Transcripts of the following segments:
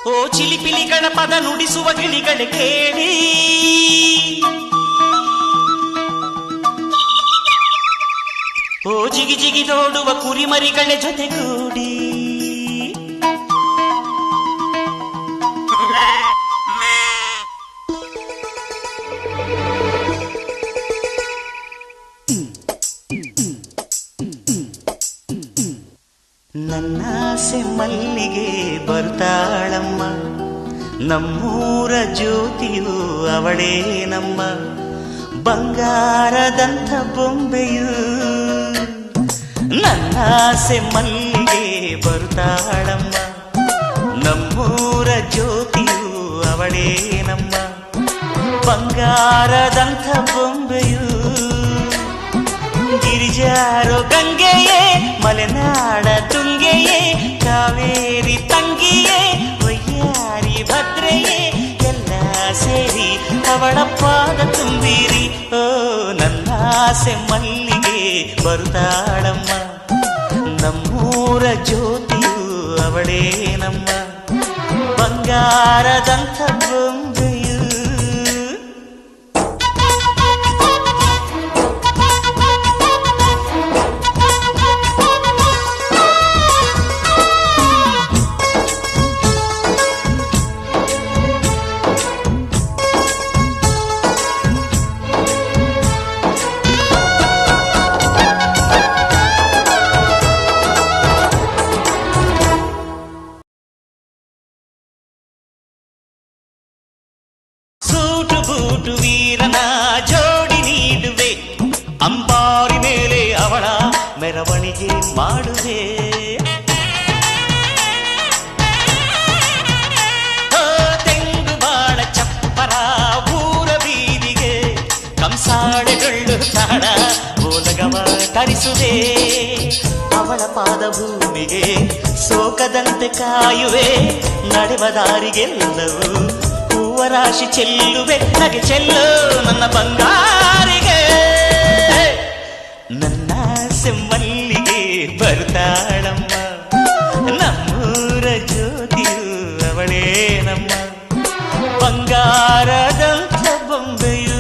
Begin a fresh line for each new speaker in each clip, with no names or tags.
ಓ ಚಿಲಿಪಿಲಿಗಳ ಪದ ನುಡಿಸುವ ಗಿಳಿಗಳ ಕೇಳಿ, ಓ ಜಿಗಿ ಜಿಗಿ ನೋಡುವ ಕುರಿಮರಿಗಳ ಜೊತೆಗೂಡಿ, ನನ್ನಾಸೆ ಮಲ್ಲಿಗೆ ಬರ್ತಾಳಮ್ಮ, ನಮ್ಮೂರ ಜ್ಯೋತಿಯು ಅವಳೇ ನಮ್ಮ, ಬಂಗಾರದಂಥ ಬೊಂಬೆಯು. ನನ್ನಾಸೆ ಮಲ್ಲಿಗೆ ಬರ್ತಾಳಮ್ಮ, ನಮ್ಮೂರ ಜ್ಯೋತಿಯು ಅವಳೇ ನಮ್ಮ, ಬಂಗಾರದಂಥ ಬೊಂಬೆಯು. ಗಿರಿಜಾರೋ ಗಂಗೆಯೇ, ಮಲೆನಾಡ ತುಂಗೆಯೇ, ಕಾವೇರಿ ತಂಗಿಯೇ, ವಯ್ಯಾರಿ ಭದ್ರೆಯೇ, ಎಲ್ಲ ಸೇರಿ ಅವಳ ಪಾದ ತುಂಬಿರಿ. ಓ ನನ್ನಾಸೆ ಮಲ್ಲಿಗೆ ಬರುತ್ತಾಳಮ್ಮ, ನಮ್ಮೂರ ಜ್ಯೋತಿಯು ಅವಳೇ ನಮ್ಮ, ಬಂಗಾರದಂಥ ಬೊಂಬೆಯು. ಬೂಟು ವೀರನ ಜೋಡಿ ನೀಡುವೆ, ಅಂಬಾರಿ ಮೇಲೆ ಅವಳ ಮೆರವಣಿಗೆ ಮಾಡುವೆ. ತೆಂಗು ಬಾಳ ಚಪ್ಪರ ಊರ ಬೀದಿಗೆ, ಕಂಸಾಳೆಗಳು ತಾಡ ಬೋಲಗವ ತರಿಸುವೆ. ಅವಳ ಪಾದ ಭೂಮಿಗೆ ಸೋಕದಂತೆ ಕಾಯುವೆ, ನಡೆವ ದಾರಿಗೆಲ್ಲವೂ ರಾಶಿ ಚೆಲ್ಲುವೆ. ನಗೆ ಚೆಲ್ಲು ನನ್ನ ಬಂಗಾರಿಗೆ, ನನ್ನಾಸೆ ಮಲ್ಲಿಗೆ ಬರ್ತಾಳಮ್ಮ, ನಮ್ಮೂರ ಜ್ಯೋತಿಯು ಅವಳೇ ನಮ್ಮ, ಬಂಗಾರದಂಥ ಬೊಂಬೆಯು.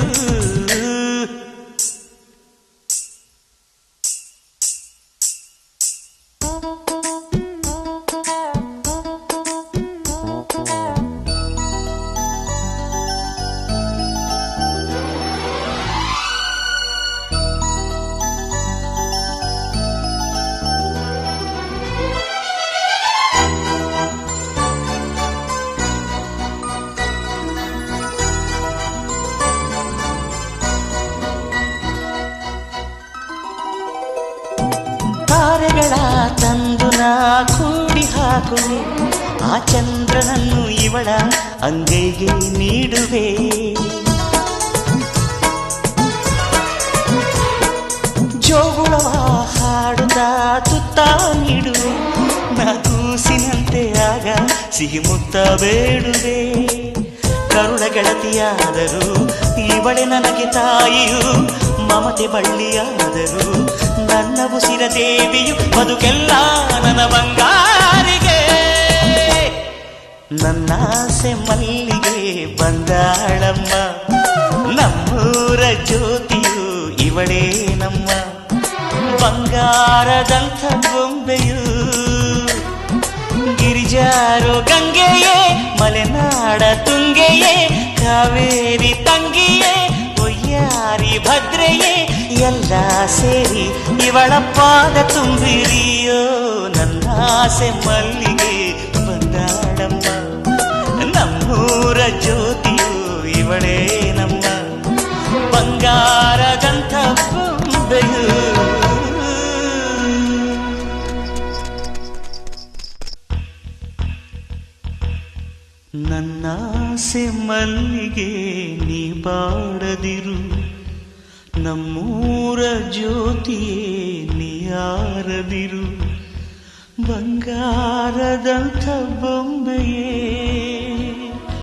ತಾರೆಗಳ ತಂದು ನಾ ಕೂಡಿ ಹಾಕುವೆ, ಆ ಚಂದ್ರನನ್ನು ಇವಳ ಅಂಗೈಗೆ ನೀಡುವೆ. ಜೋಗುಳವ ಹಾಡುತ್ತಾ ತುತ್ತ ನೀಡುವೆ, ನಾ ಕೂಸಿನಂತೆ ಆಗ ಸಿಹಿ ಮುತ್ತ ಬೇಡುವೆ. ಕರುಳ ಗೆಳತಿಯಾದರೂ ಇವಳೆ ನನಗೆ ತಾಯಿಯು, ಮಮತೆ ಬಳ್ಳಿಯಾದರೂ ನನ್ನ ಉಸಿರ ದೇವಿಯು, ಬದುಕೆಲ್ಲ ನನ್ನ ಬಂಗಾರಿಗೆ. ನನ್ನಾಸೆ ಮಲ್ಲಿಗೆ ಬಂದಾಳಮ್ಮ, ನಮ್ಮೂರ ಜ್ಯೋತಿಯು ಇವಳೇ ನಮ್ಮ, ಬಂಗಾರದಂಥ ಬೊಂಬೆಯು. ಗಿರಿಜಾರೋ ಗಂಗೆಯೇ, ಮಲೆನಾಡ ತುಂಗೆಯೇ, ಕಾವೇರಿ ತಂಗಿಯೇ, ವಯ್ಯಾರಿ ಭದ್ರೆಯೇ, ಎಲ್ಲ ಸೇರಿ ಇವಳ ಪಾದ ತುಂಬಿರಿಯೋ. ನನ್ನಾಸೆ ಮಲ್ಲಿಗೆ ಬಂದಾಳಮ್ಮ, ನಮ್ಮೂರ ಜ್ಯೋತಿಯು ಇವಳೇ ನಮ್ಮ, ಬಂಗಾರದಂಥ ಬೊಂಬೆಯು. ನನ್ನಾಸೆ ಮಲ್ಲಿಗೆ ನೀ ಬಾಡದಿರು, ನಮ್ಮೂರ ಜ್ಯೋತಿಯೇ ನೀಯಾರದಿರು, ಬಂಗಾರದಂಥ ಬೊಂಬೆಯೇ.